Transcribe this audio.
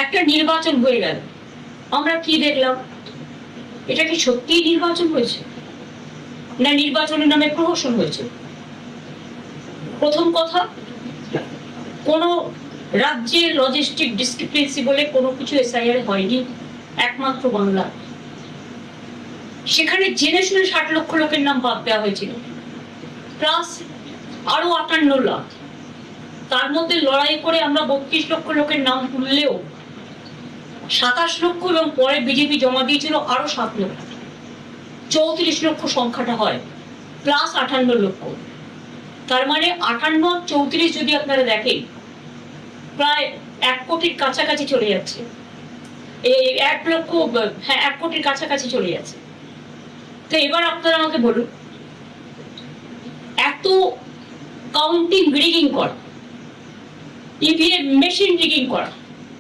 একটা নির্বাচন হয়ে গেল, আমরা কি দেখলাম? এটা কি সত্যিই নির্বাচন হয়েছে, না নির্বাচনের নামে প্রহসন হয়েছে? প্রথম কথা, কোন রাজ্যের লজিস্টিক ডিসক্রিপেন্সি বলে কোনো কিছু এসআইআর হয়নি, একমাত্র বাংলা। সেখানে জেনে শুনে 60 লক্ষ লোকের নাম বাদ দেওয়া হয়েছিল, প্লাস আরো 58 লাখ। তার মধ্যে লড়াই করে আমরা 32 লক্ষ লোকের নাম তুললেও 27 লক্ষ, এবং পরে বিজেপি জমা দিয়েছিল আরো 7 লক্ষ, 34 লক্ষ সংখ্যাটা হয়, প্লাস 58 লক্ষ। তার মানে 58 আর 34 যদি আপনারা দেখেন, প্রায় 1 কোটির কাছাকাছি চলে যাচ্ছে। এই 1 লক্ষ, হ্যাঁ 1 কোটির কাছাকাছি চলে যাচ্ছে। তো এবার আপনারা আমাকে বলুন, এত কাউন্টিং রিগিং করা, ইভিএম মেশিন রিগিং করা,